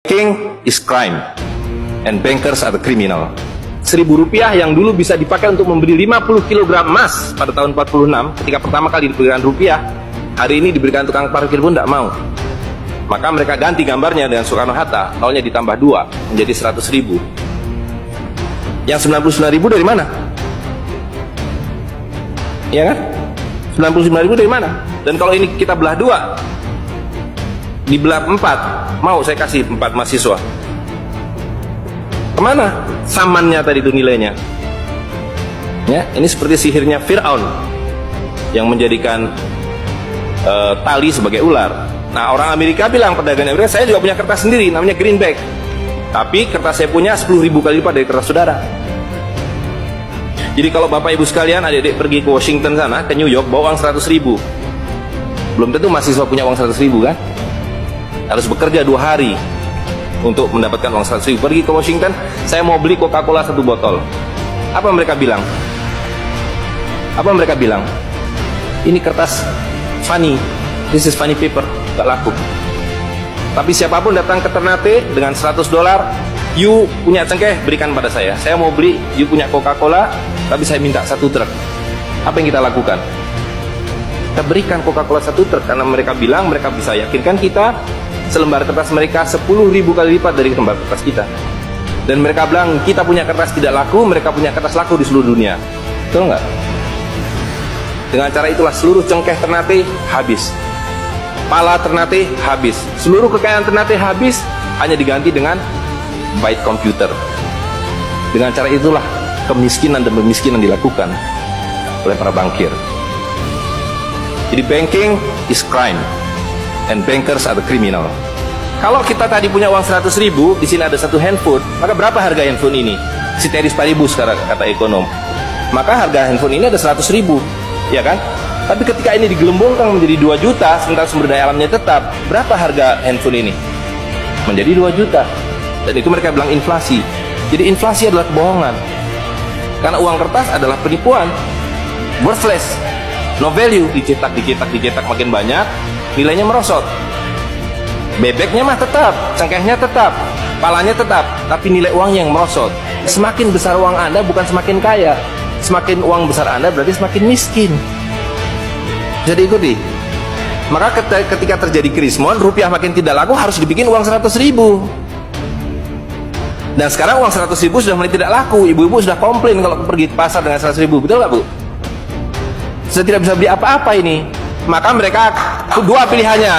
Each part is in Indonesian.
Banking is crime and bankers are the criminal. Rp1.000 yang dulu bisa dipakai untuk membeli 50 kg emas pada tahun 46 ketika pertama kali diberikan rupiah, hari ini diberikan tukang parkir pun tidak mau. Maka mereka ganti gambarnya dengan Soekarno-Hatta, nolnya ditambah 2 menjadi 100.000. Yang 99.000 dari mana? Ya kan? 99.000 dari mana? Dan kalau ini kita belah 2, dibelah 4, mau saya kasih 4 mahasiswa. Kemana samannya tadi itu nilainya? Ya, ini seperti sihirnya Fir'aun yang menjadikan tali sebagai ular. Nah, orang Amerika bilang, pedagang Amerika, saya juga punya kertas sendiri, namanya greenback. Tapi kertas saya punya 10.000 kali lipat dari kertas saudara. Jadi kalau bapak ibu sekalian, adik-adik pergi ke Washington sana, ke New York, bawa uang 100.000. Belum tentu mahasiswa punya uang 100.000 kan? Harus bekerja 2 hari untuk mendapatkan uang 100.000. Pergi ke Washington, saya mau beli Coca-Cola 1 botol. Apa mereka bilang? Apa mereka bilang? Ini kertas funny, this is funny paper, gak laku. Tapi siapapun datang ke Ternate dengan $100, you punya cengkeh, berikan pada saya. Saya mau beli, you punya Coca-Cola, tapi saya minta 1 truk. Apa yang kita lakukan? Kita berikan Coca-Cola 1 truk karena mereka bilang, mereka bisa yakinkan kita selembar kertas mereka 10.000 kali lipat dari lembar kertas kita. Dan mereka bilang kita punya kertas tidak laku, mereka punya kertas laku di seluruh dunia. Betul nggak? Dengan cara itulah seluruh cengkeh Ternate habis, pala Ternate habis, seluruh kekayaan Ternate habis, hanya diganti dengan byte komputer. Dengan cara itulah kemiskinan dan pemiskinan dilakukan oleh para bankir. Jadi banking is crime and bankers are the criminal. Kalau kita tadi punya uang 100.000, di sini ada 1 handphone, maka berapa harga handphone ini? Ceteris paribus kata ekonom. Maka harga handphone ini ada 100.000, ya kan? Tapi ketika ini digelembungkan menjadi 2 juta, sementara sumber daya alamnya tetap, berapa harga handphone ini? Menjadi 2 juta. Dan itu mereka bilang inflasi. Jadi inflasi adalah kebohongan. Karena uang kertas adalah penipuan, worthless, no value, dicetak makin banyak, nilainya merosot. Bebeknya mah tetap, cengkehnya tetap, palanya tetap, tapi nilai uangnya yang merosot. Semakin besar uang Anda bukan semakin kaya, semakin uang besar Anda berarti semakin miskin. Jadi ikuti. Maka ketika terjadi krismon, rupiah makin tidak laku, harus dibikin uang 100.000. Dan sekarang uang 100.000 sudah mulai tidak laku. Ibu-ibu sudah komplain kalau pergi ke pasar dengan 100.000, betul nggak Bu? Sudah tidak bisa beli apa-apa ini. Maka mereka 2 pilihannya.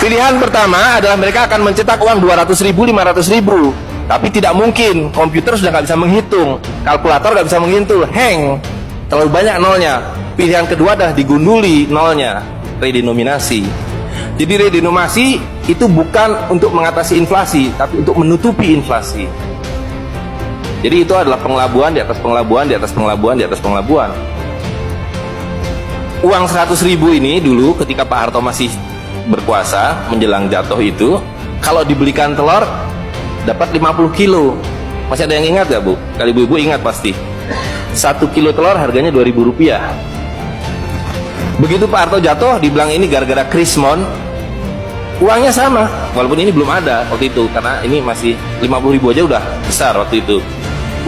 Pilihan pertama adalah mereka akan mencetak uang 200.000, 500.000. Tapi tidak mungkin, komputer sudah nggak bisa menghitung, kalkulator nggak bisa menghitung, hang, terlalu banyak nolnya. Pilihan kedua adalah digunduli nolnya, redenominasi. Jadi redenominasi itu bukan untuk mengatasi inflasi, tapi untuk menutupi inflasi. Jadi itu adalah pengelabuan di atas pengelabuan, di atas pengelabuan, di atas pengelabuan. Uang 100.000 ini dulu ketika Pak Harto masih berkuasa menjelang jatuh itu, kalau dibelikan telur dapat 50 kilo. Masih ada yang ingat gak Bu? Kali ibu-ibu ingat pasti. 1 kilo telur harganya Rp2.000. Begitu Pak Harto jatuh, dibilang ini gara-gara krismon, uangnya sama, walaupun ini belum ada waktu itu, karena ini masih 50.000 aja udah besar waktu itu.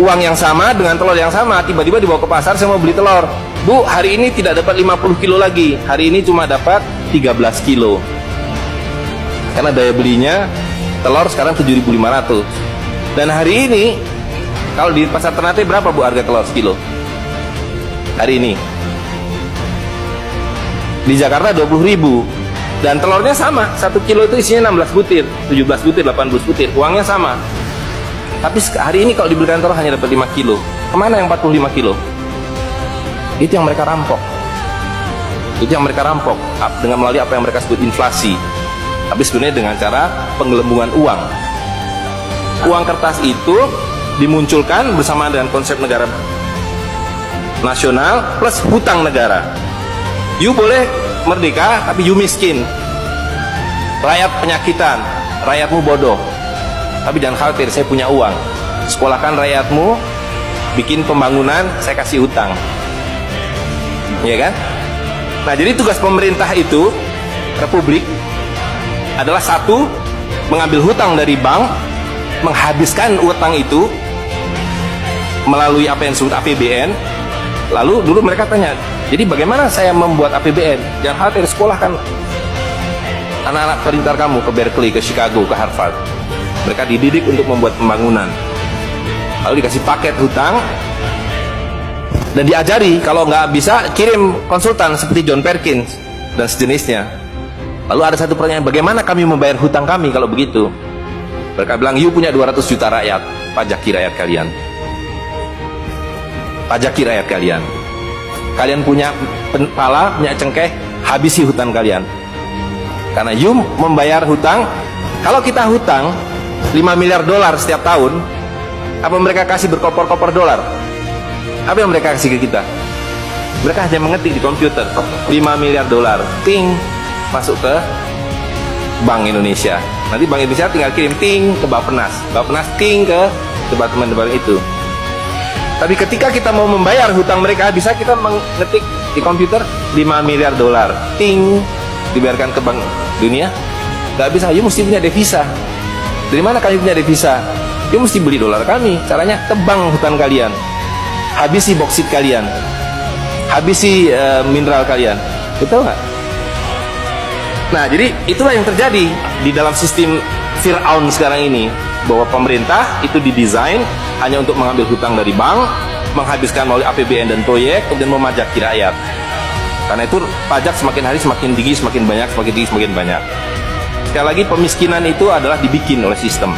Uang yang sama dengan telur yang sama, tiba-tiba dibawa ke pasar, saya mau beli telur. Bu, hari ini tidak dapat 50 kilo lagi, hari ini cuma dapat 13 kilo. Karena daya belinya telur sekarang 7.500. Dan hari ini kalau di pasar Ternate berapa Bu harga telur sekilo? Hari ini di Jakarta 20.000. Dan telurnya sama, 1 kilo itu isinya 16 butir, 17 butir, 18 butir, uangnya sama. Tapi hari ini kalau dibelikan telur hanya dapat 5 kilo. Kemana yang 45 kilo? Itu yang mereka rampok. Itu yang mereka rampok dengan melalui apa yang mereka sebut inflasi. Tapi sebenarnya dengan cara penggelembungan uang. Uang kertas itu dimunculkan bersama dengan konsep negara nasional plus hutang negara. You boleh merdeka, tapi you miskin. Rakyat penyakitan, rakyatmu bodoh. Tapi jangan khawatir, saya punya uang. Sekolahkan rakyatmu, bikin pembangunan, saya kasih hutang. Iya kan? Nah, jadi tugas pemerintah itu, republik, adalah satu, mengambil hutang dari bank, menghabiskan utang itu melalui apa yang disebut APBN. Lalu dulu mereka tanya, jadi bagaimana saya membuat APBN? Jangan khawatir, sekolahkan anak-anak pintar kamu ke Berkeley, ke Chicago, ke Harvard. Mereka dididik untuk membuat pembangunan. Lalu dikasih paket hutang dan diajari kalau nggak bisa kirim konsultan seperti John Perkins dan sejenisnya. Lalu ada satu pertanyaan, bagaimana kami membayar hutang kami kalau begitu? Mereka bilang, you punya 200 juta rakyat, pajaki rakyat kalian. Pajaki rakyat kalian. Kalian punya pala, punya cengkeh, habisi hutang kalian. Karena you membayar hutang. Kalau kita hutang 5 miliar dolar setiap tahun, apa mereka kasih berkoper-koper dolar? Apa yang mereka kasih ke kita? Mereka hanya mengetik di komputer 5 miliar dolar, ting, masuk ke Bank Indonesia. Nanti Bank Indonesia tinggal kirim ting ke Bappenas, Bappenas ting ke departemen-departemen itu. Tapi ketika kita mau membayar hutang mereka, bisa kita mengetik di komputer 5 miliar dolar, ting, dibayarkan ke Bank Dunia? Gak bisa, you mesti punya devisa. Dari mana kalian punya devisa? You mesti beli dolar kami. Caranya ke bank hutang kalian, habisi boksit kalian, habisi mineral kalian. Betul nggak? Nah, jadi itulah yang terjadi di dalam sistem Fir'aun sekarang ini, bahwa pemerintah itu didesain hanya untuk mengambil hutang dari bank, menghabiskan melalui APBN dan proyek, kemudian memajaki rakyat. Karena itu pajak semakin hari semakin tinggi, semakin banyak, semakin tinggi, semakin banyak. Sekali lagi, pemiskinan itu adalah dibikin oleh sistem.